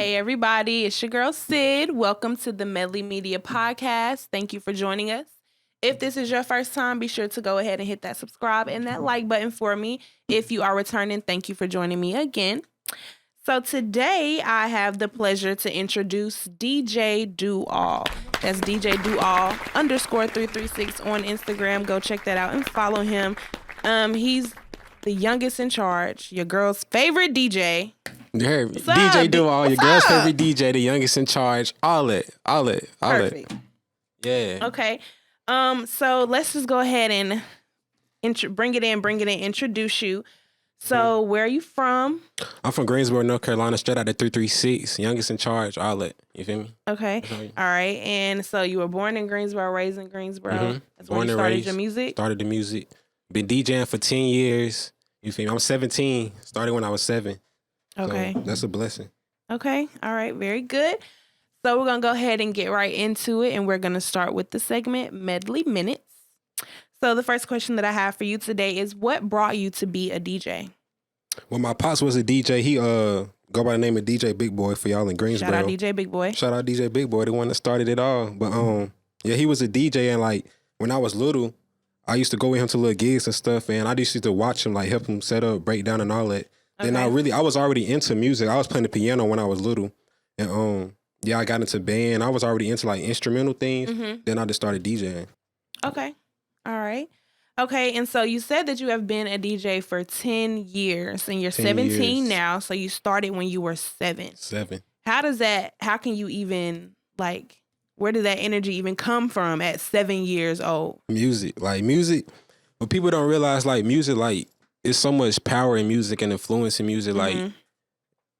Hey everybody, it's your girl Sid. Welcome to the Medley Media Podcast. Thank you for joining us. If this is your first time, be sure to go ahead and hit that subscribe and that like button for me. If you are returning, thank you for joining me again. So today I have the pleasure to introduce DJ Do All. That's DJ Do All _336 on Instagram. Go check that out and follow him. He's the youngest in charge, your girl's favorite DJ. You heard me. DJ Do All, your girl's favorite DJ, the youngest in charge. All it. Perfect. Yeah. Okay. So let's just go ahead and bring it in, introduce you. So where are you from? I'm from Greensboro, North Carolina, straight out of 336, youngest in charge, all it. You feel me? Okay. All right. And so you were born in Greensboro, raised in Greensboro. Mm-hmm. That's when you started your music? Started the music. Been DJing for 10 years. You feel me? I'm 17. Started when I was 7. Okay. So that's a blessing. Okay. All right. Very good. So we're going to go ahead and get right into it. And we're going to start with the segment Medley Minutes. So the first question that I have for you today is, what brought you to be a DJ? Well, my pops was a DJ. He go by the name of DJ Big Boy for y'all in Greensboro. Shout out DJ Big Boy. Shout out DJ Big Boy, the one that started it all. But yeah, he was a DJ, and like when I was little, I used to go with him to little gigs and stuff, and I just used to watch him, like help him set up, break down, and all that. Okay. Then I was already into music. I was playing the piano when I was little, and yeah, I got into band. I was already into like instrumental things. Mm-hmm. Then I just started DJing. Okay. All right. Okay, and so you said that you have been a DJ for 10 years, and you're 17 now, so you started when you were 7. 7. How can you even, like, where did that energy even come from at 7 years old? Music. What people don't realize, like, music, like, it's so much power in music and influence in music, like,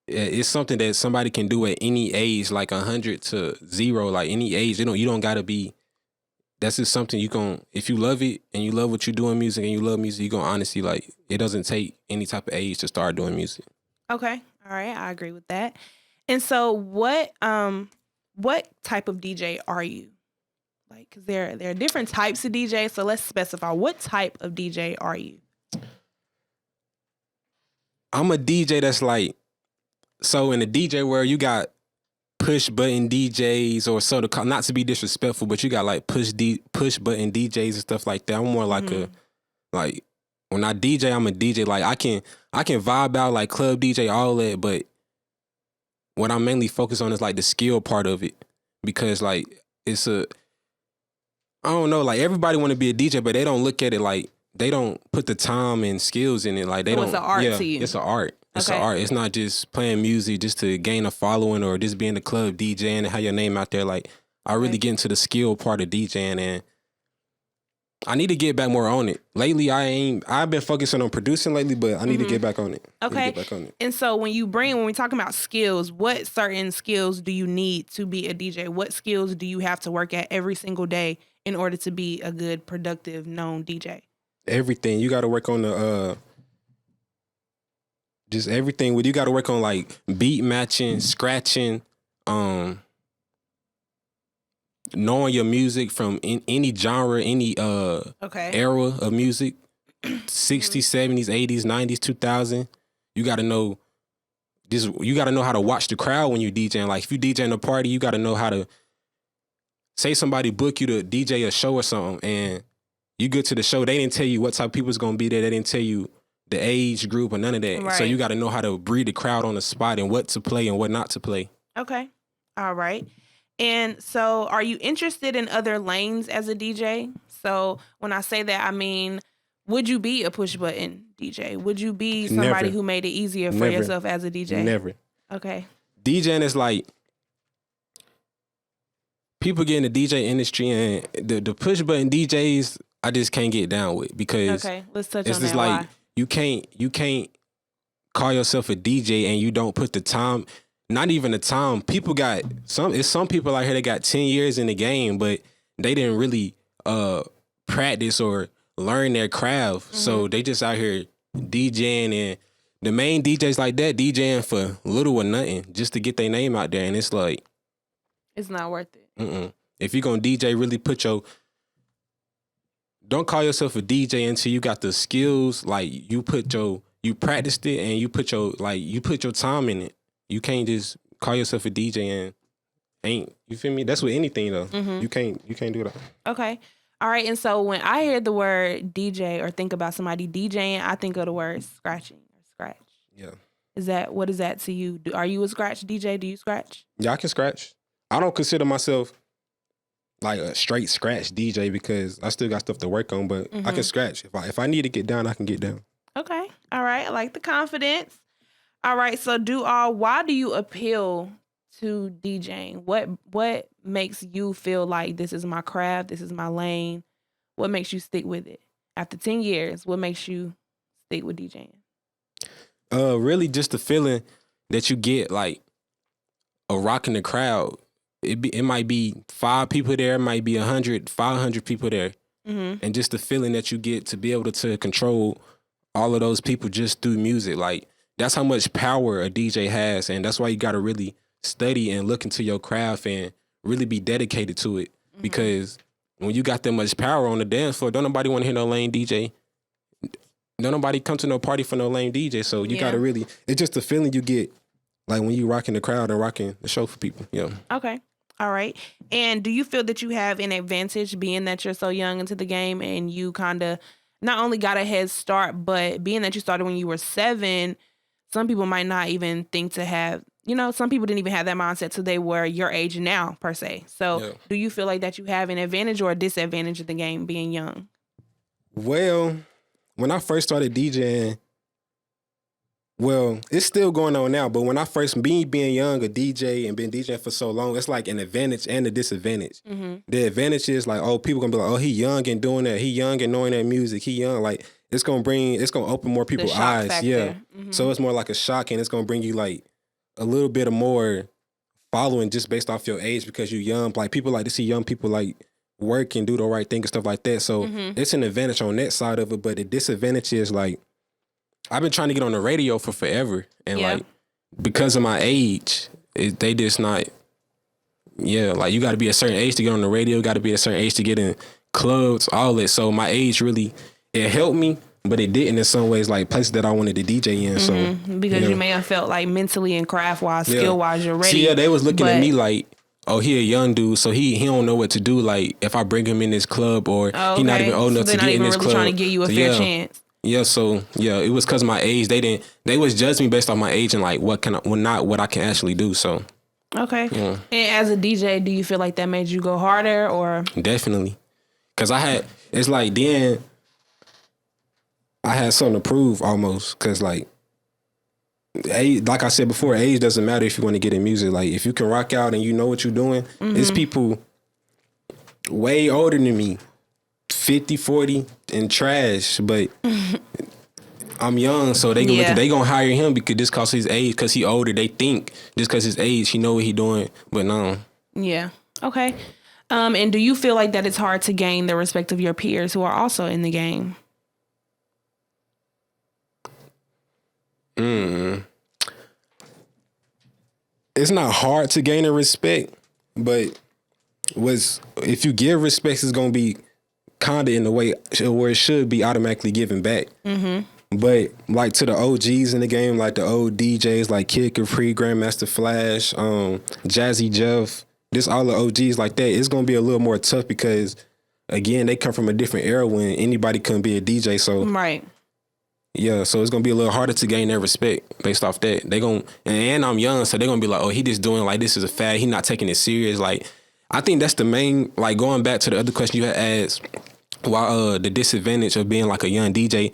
it's something that somebody can do at any age, like 100 to 0, like any age. You don't gotta be. That's just something if you love it and you love what you do in music and you love music, you're going to honestly, like, it doesn't take any type of age to start doing music. Okay. All right. I agree with that. And so what type of DJ are you? Like, because there are different types of DJ. So let's specify, what type of DJ are you? I'm a DJ that's like, so in the DJ world, you got push button DJs, or so to not to be disrespectful, but you got like push button DJs and stuff like that. I'm more like like when I DJ, I'm a DJ. Like I can vibe out like club DJ, all that, but what I'm mainly focused on is like the skill part of it, because like I don't know, like everybody want to be a DJ, but they don't look at it like, they don't put the time and skills in it. Like they don't. It's an art to you. It's an art. It's an art. It's not just playing music just to gain a following or just be in the club DJing and have your name out there. Like I really get into the skill part of DJing, and I need to get back more on it. Lately, I've been focusing on producing lately, but I need to get back on it. Okay. And so when we talk about skills, what certain skills do you need to be a DJ? What skills do you have to work at every single day in order to be a good, productive, known DJ? Everything. You got to work on the just everything. You got to work on like beat matching, scratching, knowing your music from any genre, any era of music, 60s, 70s, 80s, 90s, 2000. You got to know this. You got to know how to watch the crowd when you DJing. Like if you DJing a party, you got to know how to say somebody book you to DJ a show or something, and you get to the show, they didn't tell you what type of people's gonna be there. They didn't tell you the age group or none of that. Right. So you got to know how to breed the crowd on the spot and what to play and what not to play. Okay. All right. And so are you interested in other lanes as a DJ? So when I say that, I mean, would you be a push button DJ? Would you be somebody who made it easier for yourself as a DJ? Never. Okay. DJing is like, people get in the DJ industry, and the push button DJs, I just can't get down with, because let's touch it's on just that. Like you can't call yourself a DJ and you don't put the time, not even the time. People got some people out here that got 10 years in the game, but they didn't really practice or learn their craft. Mm-hmm. So they just out here DJing, and the main DJs like that DJing for little or nothing just to get their name out there, and it's like, it's not worth it. If you're gonna DJ, really don't call yourself a DJ until you got the skills. Like you practiced it and you put your time in it. You can't just call yourself a DJ and ain't, you feel me? That's with anything though. You can't do that. Okay. All right. And so when I hear the word DJ or think about somebody DJing, I think of the word scratching or scratch. Yeah. What is that to you? Are you a scratch DJ? Do you scratch? Yeah, I can scratch. I don't consider myself like a straight scratch DJ because I still got stuff to work on, but I can scratch. If I need to get down, I can get down. Okay. All right. I like the confidence. All right. So why do you appeal to DJing? What makes you feel like this is my craft, this is my lane? What makes you stick with it? After 10 years, what makes you stick with DJing? Really just the feeling that you get like a rock in the crowd. It might be 5 people there, it might be 100, 500 people there. And just the feeling that you get to be able to control all of those people just through music. Like, that's how much power a DJ has. And that's why you got to really study and look into your craft and really be dedicated to it. Because when you got that much power on the dance floor, don't nobody want to hear no lame DJ. Don't nobody come to no party for no lame DJ. So you got to really, it's just the feeling you get like when you rocking the crowd and rocking the show for people. Yeah. Okay. All right. And do you feel that you have an advantage being that you're so young into the game and you kind of not only got a head start, but being that you started when you were 7, some people might not even think to have, some people didn't even have that mindset till they were your age now, per se. So do you feel like that you have an advantage or a disadvantage of the game being young? Well, when I first started DJing, well, it's still going on now, but when I first, being young, a DJ and been DJing for so long, it's like an advantage and a disadvantage. The advantage is like, oh, people gonna be like, oh, he young and doing that. He young and knowing that music. He young. Like, it's gonna open more people's eyes. Factor. Yeah. So it's more like a shock, and it's gonna bring you like a little bit of more following just based off your age because you're young. Like, people like to see young people like work and do the right thing and stuff like that. So it's an advantage on that side of it, but the disadvantage is like, I've been trying to get on the radio for forever. And like, because of my age, they just not, like you got to be a certain age to get on the radio, got to be a certain age to get in clubs, all that. So my age really, it helped me, but it didn't in some ways, like places that I wanted to DJ in. So because you may have felt like mentally and craft-wise, skill-wise, you're ready. See, they was looking at me like, oh, he a young dude, so he don't know what to do. Like, if I bring him in this club or he not even old enough to get in this club. They're not even really trying to give you a fair chance. Yeah, so it was because of my age. They was judging me based on my age and like not what I can actually do. So okay. Yeah. And as a DJ, do you feel like that made you go harder or? Definitely, because it's like then I had something to prove almost. Because like I said before, age doesn't matter if you want to get in music. Like, if you can rock out and you know what you're doing, it's people way older than me. 50, 40 and trash, but I'm young, so they gonna hire him because just cause his age, cause he older. They think just cause his age, he know what he doing, but no. Yeah. Okay. And do you feel like that it's hard to gain the respect of your peers who are also in the game? It's not hard to gain the respect, but if you give respect, it's gonna be kind of in the way where it should be automatically given back. But like to the OGs in the game, like the old DJs like Kid Capri, Grandmaster Flash, Jazzy Jeff, this all the OGs like that, it's going to be a little more tough because, again, they come from a different era when anybody couldn't be a DJ. So right. Yeah, so it's going to be a little harder to gain their respect based off that. And I'm young, so they're going to be like, oh, he just doing like this is a fad. He not taking it serious. Like, I think that's the main, like going back to the other question you had asked, why the disadvantage of being like a young DJ,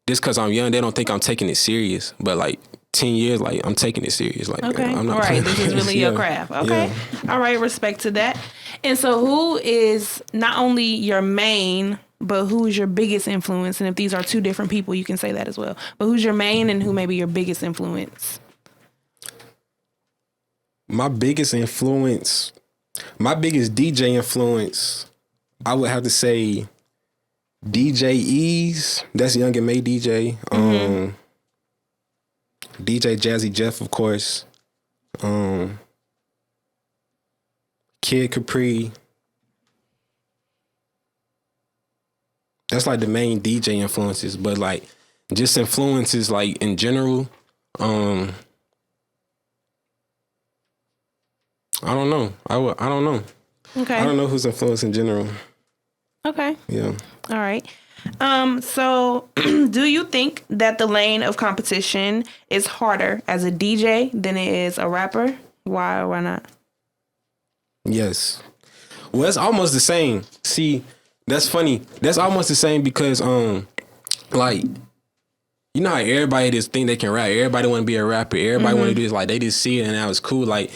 just because I'm young, they don't think I'm taking it serious. But like 10 years, like I'm taking it serious. Like, okay, I'm not all right, this is really your craft. Okay, all right, respect to that. And so who is not only your main, but who's your biggest influence? And if these are two different people, you can say that as well. But who's your main and who may be your biggest influence? My biggest DJ influence, I would have to say DJ Ease, that's Young and May DJ. DJ Jazzy Jeff, of course. Kid Capri. That's like the main DJ influences, but like just influences like in general. I don't know. I don't know. Okay. I don't know who's influenced in general. Okay. Yeah. All right. So do you think that the lane of competition is harder as a DJ than it is a rapper? Why or why not? Yes. Well, it's almost the same. See, that's funny. That's almost the same because like, you know how everybody just think they can rap. Everybody want to be a rapper. Everybody want to do this. Like, they just see it and now it's cool. Like,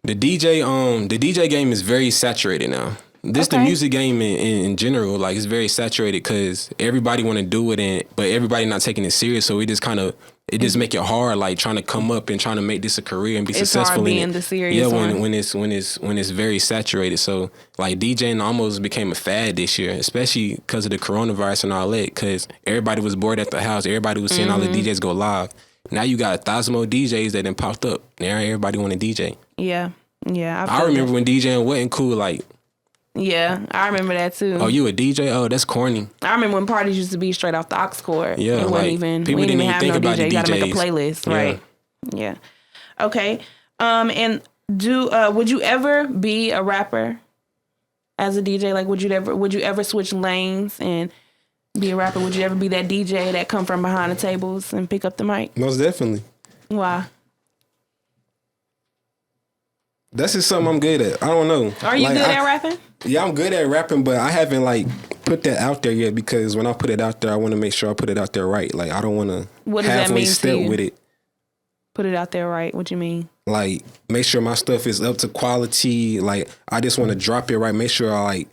the DJ game is very saturated now. The music game in general, like, it's very saturated because everybody want to do it, but everybody not taking it serious. So it just make it hard, like trying to come up and trying to make this a career and be successful in it. The serious when it's very saturated. So like DJing almost became a fad this year, especially because of the coronavirus and all that. Because everybody was bored at the house, everybody was seeing all the DJs go live. Now you got 1,000 more DJs that then popped up. Now everybody want to DJ. Yeah. I remember when DJing wasn't cool, like. Yeah, I remember that too. Oh, you a DJ? Oh, that's corny. I remember when parties used to be straight off the aux cord. Yeah, it wasn't even, people didn't even think about DJ. the DJs. You gotta make a playlist, right? Yeah. Okay. And would you ever be a rapper as a DJ? Like, would you ever switch lanes and be a rapper? Would you ever be that DJ that come from behind the tables and pick up the mic? Most definitely. Why? That's just something I'm good at. I don't know. Are you good at rapping? Yeah, I'm good at rapping, but I haven't like put that out there yet because when I put it out there, I want to make sure I put it out there right. Like, I don't want to halfway step with it. Put it out there right. What you mean? Like, make sure my stuff is up to quality. Like, I just want to drop it right. Make sure I like,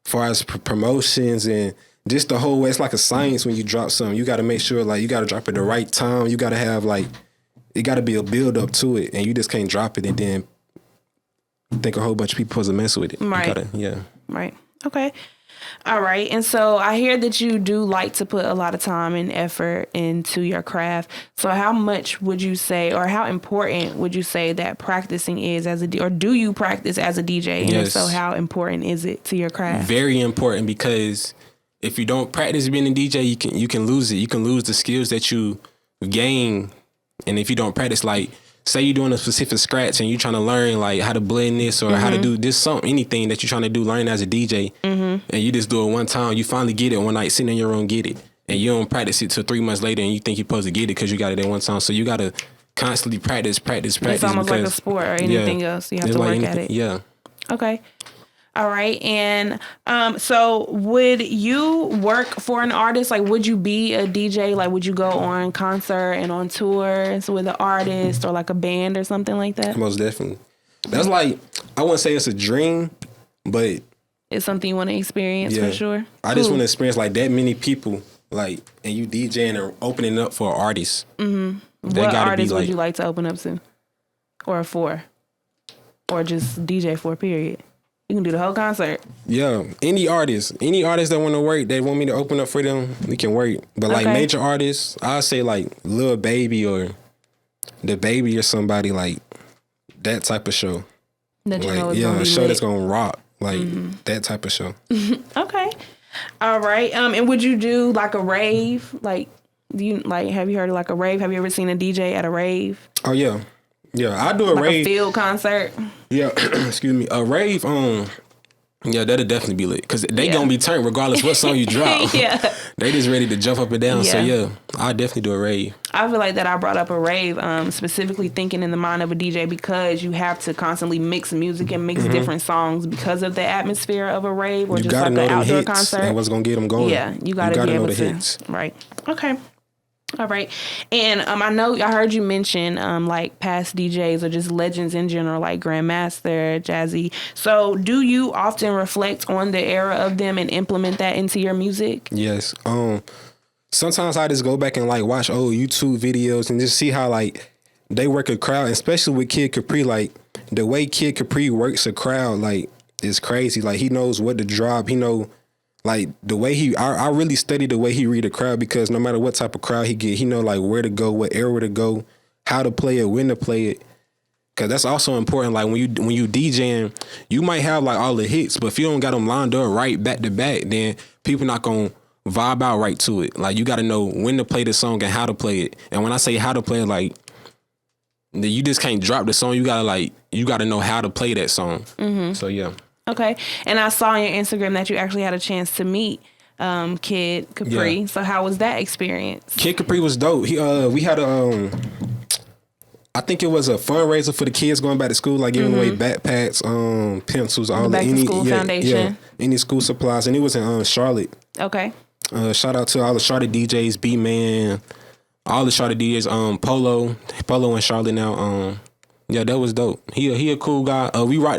as far as promotions and just the whole way, it's like a science when you drop something. You got to make sure like you got to drop it the right time. You got to have like, it got to be a build up to it, and you just can't drop it and then think a whole bunch of people supposed to mess with it. Right. Yeah. Right. Okay. All right. And so I hear that you do like to put a lot of time and effort into your craft. So how much would you say, or how important would you say that practicing is or do you practice as a DJ? And yes. If so, how important is it to your craft? Very important, because if you don't practice being a DJ, you can lose it. You can lose the skills that you gain. And if you don't practice, like, say you're doing a specific scratch and you're trying to learn like how to blend this or how to do this song, anything that you're trying to do, learn as a DJ, and you just do it one time, you finally get it one night, sitting in your room, get it, and you don't practice it till 3 months later, and you think you're supposed to get it because you got it at one time. So you got to constantly practice. It's almost like a sport or anything else. You have to work at it. Yeah. Okay. All right. And so would you work for an artist? Like, would you be a DJ? Like, would you go on concert and on tours with an artist or like a band or something like that? Most definitely. That's like, I wouldn't say it's a dream, but it's something you want to experience for sure. I just want to experience like that many people, like, and you DJing and opening up for artists. Mm-hmm. What artists would you like to open up to? Or for? Or just DJ for, period? You can do the whole concert. Yeah, any artist that want to work, they want me to open up for them, we can work. But like major artists, I say like Lil Baby or The Baby or somebody, like that type of show. That you like, know is gonna be a show lit. That's gonna rock, like that type of show. Okay, all right. And would you do like a rave? Like, do you like? Have you heard of like a rave? Have you ever seen a DJ at a rave? Oh yeah. Yeah, I do a like rave. A field concert. Yeah, excuse me. A rave, yeah, that'll definitely be lit. Because they gonna be turned regardless what song you drop. Yeah. They just ready to jump up and down. Yeah. So yeah, I'll definitely do a rave. I feel like that I brought up a rave, specifically thinking in the mind of a DJ, because you have to constantly mix music and mix different songs because of the atmosphere of a rave or you just like an outdoor concert. And what's gonna get them going. Yeah, you gotta be able know the to. hits. Right. Okay. All right. And I heard you mention like past DJs or just legends in general, like Grandmaster, Jazzy. So do you often reflect on the era of them and implement that into your music? Yes. Sometimes I just go back and like watch old YouTube videos and just see how like they work a crowd, especially with Kid Capri. Like the way Kid Capri works a crowd, like, is crazy. Like he knows what to drop. He know. Like the way I really study the way he read a crowd, because no matter what type of crowd he get, he know like where to go, what era to go, how to play it, when to play it. Cause that's also important. Like when you DJing, you might have like all the hits, but if you don't got them lined up right back to back, then people not gonna vibe out right to it. Like you got to know when to play the song and how to play it. And when I say how to play it, like you just can't drop the song. You gotta know how to play that song. So yeah. Okay. And I saw on your Instagram that you actually had a chance to meet Kid Capri. Yeah. So how was that experience? Kid Capri was dope. We had I think it was a fundraiser for the kids going back to school, like giving away backpacks, pencils, all the back to school foundation. Any school supplies, and it was in Charlotte. Okay. Shout out to all the Charlotte DJs, B Man, all the Charlotte DJs. Polo in Charlotte now. Yeah, that was dope. He a cool guy.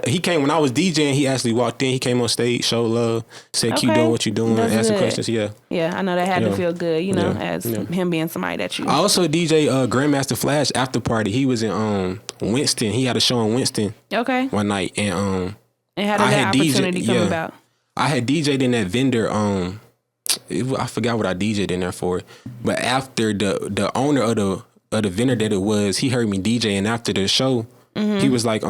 He came when I was DJing. He actually walked in. He came on stage, showed love, said, "Keep doing what you're doing," That's asked some good. questions. Yeah. Yeah, I know that had to feel good, as him being somebody that you. I also DJ Grandmaster Flash after party. He was in Winston. He had a show in Winston. Okay. One night, and how did that opportunity come about? I had DJ'd in that vendor. I forgot what I DJ'd in there for, but after the owner of the vendor that it was, he heard me DJ, and after the show, he was like,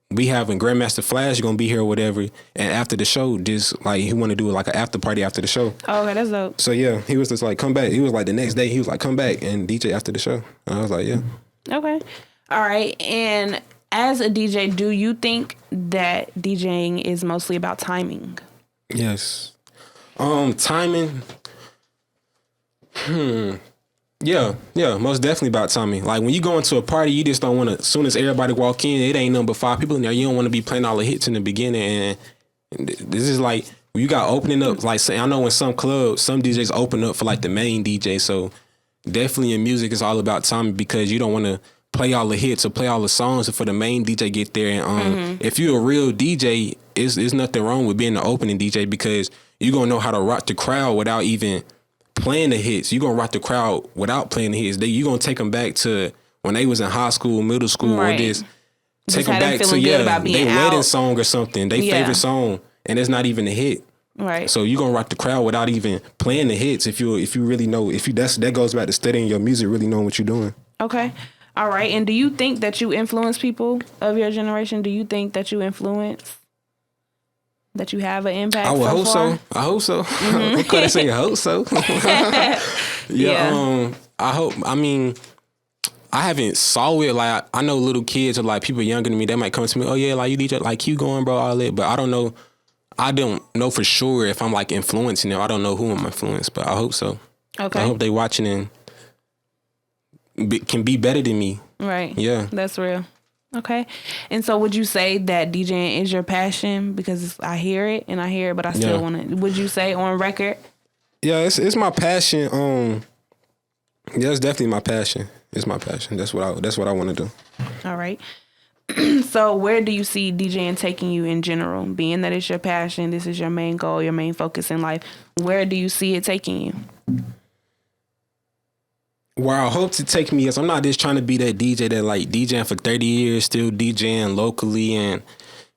we having Grandmaster Flash gonna be here or whatever, and after the show, just like he want to do like an after party after the show. Oh, okay, that's dope. So yeah, he was just like, come back. He was like the next day, he was like, come back and DJ after the show. And I was like, yeah. Okay, all right. And as a DJ, do you think that DJing is mostly about timing? Yes. Timing. Yeah, most definitely about timing. Like when you go into a party, you just don't want to. As soon as everybody walk in, it ain't nothing but 5 people in there. You don't want to be playing all the hits in the beginning. And this is like you got opening up. Like I know in some clubs, some DJs open up for like the main DJ. So definitely in music, it's all about timing because you don't want to play all the hits or play all the songs for the main DJ get there. And if you're a real DJ, it's nothing wrong with being the opening DJ because you're gonna know how to rock the crowd without even playing the hits. You're going to rock the crowd without playing the hits. You're going to take them back to when they was in high school, middle school, or just take them back to, their wedding song or something, their favorite song, and it's not even a hit. Right. So you're going to rock the crowd without even playing the hits if you really know, that goes back to studying your music, really knowing what you're doing. Okay. All right. And do you think that you influence people of your generation? Do you think that you influence? That you have an impact? I would hope so. I hope so. Of course, I say I hope so. I hope. I mean, I haven't saw it. Like I know little kids or like people younger than me. They might come to me. Oh yeah, like you DJ, like keep going, bro. All that. But I don't know. I don't know for sure if I'm like influencing them. I don't know who I'm influenced, but I hope so. Okay. I hope they watching and can be better than me. Right. Yeah. That's real. Okay. And so would you say that DJing is your passion? Because I hear it, but I still want to. Would you say on record? Yeah, it's my passion. Yeah, it's definitely my passion. It's my passion. That's what I want to do. All right. So where do you see DJing taking you in general? Being that it's your passion, this is your main goal, your main focus in life. Where do you see it taking you? Where I hope to take me is I'm not just trying to be that DJ that like DJing for 30 years, still DJing locally and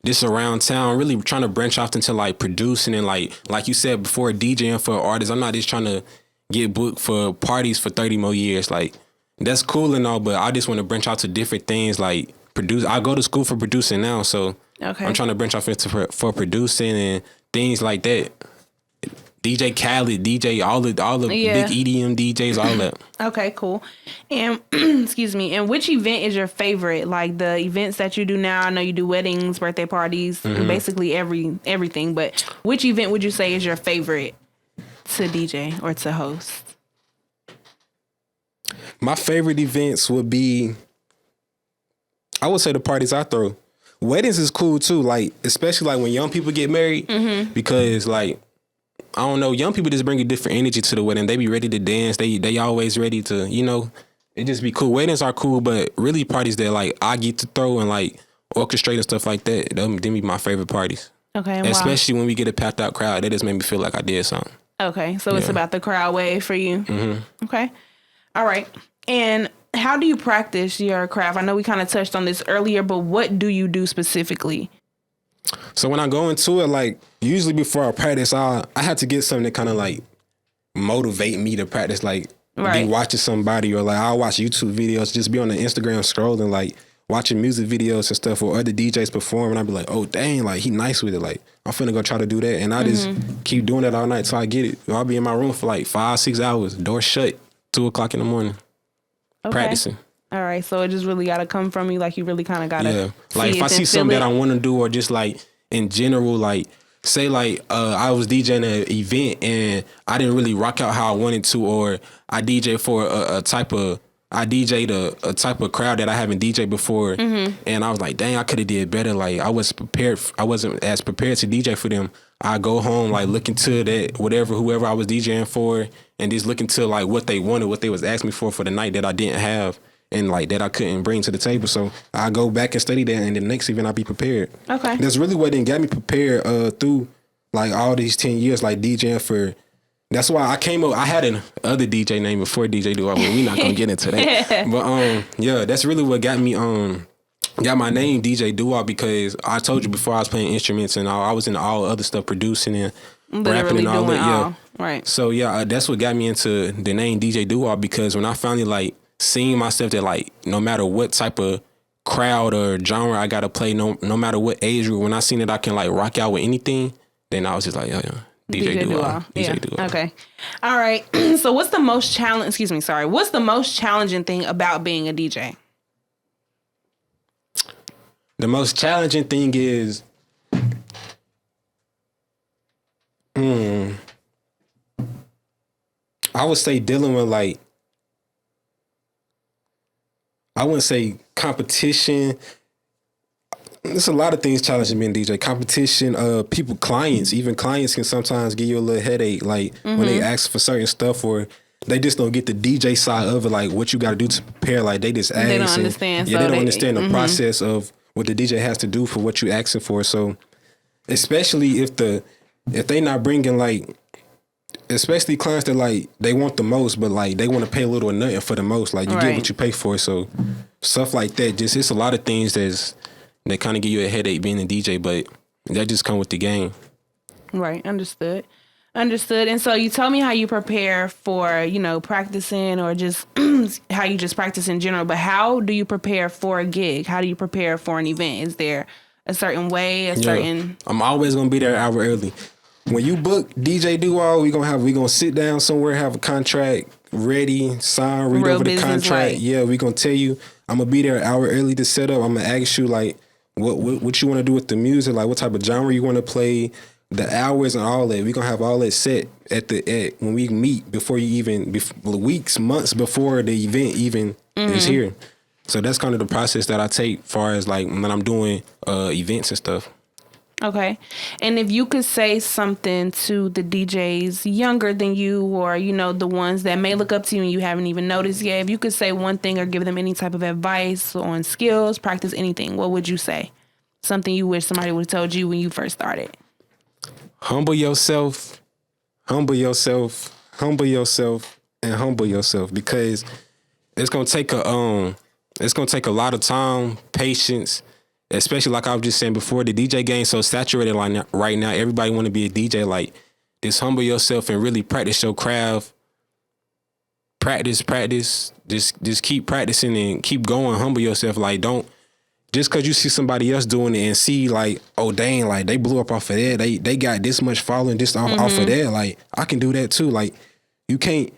just around town, really trying to branch off into like producing and like you said before, DJing for artists. I'm not just trying to get booked for parties for 30 more years. Like that's cool and all, but I just want to branch out to different things like produce. I go to school for producing now, so I'm trying to branch off into for producing and things like that. DJ Khaled, DJ, all the big EDM DJs, all that. Okay, cool. And excuse me. And which event is your favorite? Like the events that you do now? I know you do weddings, birthday parties, basically everything. But which event would you say is your favorite to DJ or to host? My favorite events would be, I would say the parties I throw. Weddings is cool too, like especially like when young people get married, because like, I don't know, young people just bring a different energy to the wedding. They be ready to dance. They always ready to, it just be cool. Weddings are cool, but really parties that like I get to throw and like orchestrate and stuff like that, them be my favorite parties. Okay. Especially when we get a packed out crowd, that just made me feel like I did something. Okay. So it's about the crowd wave for you. Okay. All right. And how do you practice your craft? I know we kind of touched on this earlier, but what do you do specifically? So when I go into it, like usually before I practice, I have to get something that kind of like motivate me to practice, like be watching somebody or like I'll watch YouTube videos, just be on the Instagram scrolling, like watching music videos and stuff or other DJs perform, and I'll be like, oh dang, like he nice with it, like I'm finna go try to do that, and I just keep doing it all night till I get it. I'll be in my room for like 5-6 hours, door shut, 2:00 in the morning, practicing. All right, so it just really got to come from you. Like, you really kind of got to. Yeah, like if I see something that I want to do, or just like in general, like say like I was DJing an event and I didn't really rock out how I wanted to, or I DJ for a type of. I DJ'd a type of crowd that I haven't DJ'd before, and I was like, dang, I could have did better. Like I wasn't as prepared to DJ for them. I go home, like look into that whoever I was DJing for, and just look into like what they wanted, what they was asking me for the night that I didn't have, and like that I couldn't bring to the table. So I go back and study that, and the next event I'll be prepared. Okay, that's really what didn't get me prepared through like all these 10 years, like DJing for. That's why I came up. I had an other DJ name before DJ Duo. We're not gonna get into that. But yeah, that's really what got me got my name DJ Duo, because I told you before I was playing instruments and I was in all other stuff, producing and rapping and all that. Yeah, right. So yeah, that's what got me into the name DJ Duo, because when I finally like seen myself that like no matter what type of crowd or genre I gotta play, no matter what age group, when I seen that I can like rock out with anything, then I was just like, yeah. DJ Duo. DJ Duo. Okay. All right. So what's the most challenging thing about being a DJ? The most challenging thing is I would say dealing with like, I wouldn't say competition. There's a lot of things challenging being DJ. Competition, people, clients, even clients can sometimes give you a little headache, like when they ask for certain stuff, or they just don't get the DJ side of it, like what you got to do to prepare. Like they just ask. They don't understand. Yeah, they don't understand the process of what the DJ has to do for what you asking for. So, especially if they not bringing like, especially clients that like they want the most, but like they want to pay a little or nothing for the most. Like you get what you pay for. So stuff like that. Just it's a lot of things that kind of give you a headache being a DJ, but that just come with the game. Right. Understood. And so you told me how you prepare for, practicing, or just how you just practice in general, but how do you prepare for a gig? How do you prepare for an event? Is there a certain way, I'm always going to be there an hour early. When you book DJ Duo, we gonna sit down somewhere, have a contract ready, sign, read over the contract. Like. Yeah, we gonna tell you, I'm gonna be there an hour early to set up. I'm gonna ask you like, what you want to do with the music, like what type of genre you want to play, the hours and all that. We're going to have all that set at when we meet before you even, weeks, months before the event even is here. So that's kind of the process that I take far as like when I'm doing events and stuff. Okay. And if you could say something to the DJs younger than you, or, the ones that may look up to you and you haven't even noticed yet, if you could say one thing or give them any type of advice on skills, practice, anything, what would you say? Something you wish somebody would have told you when you first started. Humble yourself, and humble yourself, because it's going to take a lot of time, patience. Especially like I was just saying before, the DJ game so saturated right now. Everybody want to be a DJ. Like, just humble yourself and really practice your craft. Practice. Just keep practicing and keep going. Humble yourself. Like, don't just because you see somebody else doing it and see like, oh dang, like they blew up off of that. They got this much following just off of that. Like, I can do that too. Like, you can't.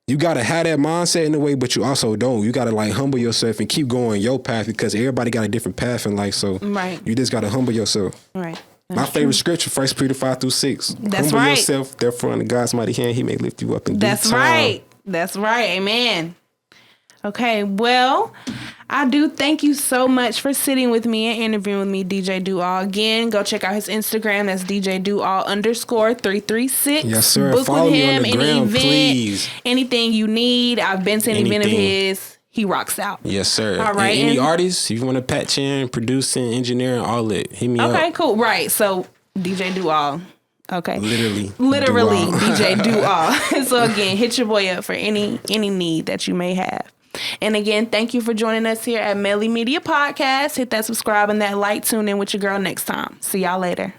You got to have that mindset in a way, but you also don't. You got to like humble yourself and keep going your path, because everybody got a different path in life. So you just got to humble yourself. Right. My favorite scripture, 1 Peter 5-6. That's humble right. yourself, therefore, under God's mighty hand, he may lift you up in due time. That's right. Amen. Okay. Well, I do thank you so much for sitting with me and interviewing with me, DJ Do-All. Again, go check out his Instagram. That's DJ Do-All_336. Yes, sir. Book Follow with me him, on the any gram, event, please. Anything you need. I've been to an event of his. He rocks out. Yes, sir. All right. And any artists, if you want to patch in, producing, engineering, all that, hit me up. Okay, cool. Right. So, DJ Do-All. Okay. Literally DJ Do-All. So, again, hit your boy up for any need that you may have. And again, thank you for joining us here at Medley Media Podcast. Hit that subscribe and that like. Tune in with your girl next time. See y'all later.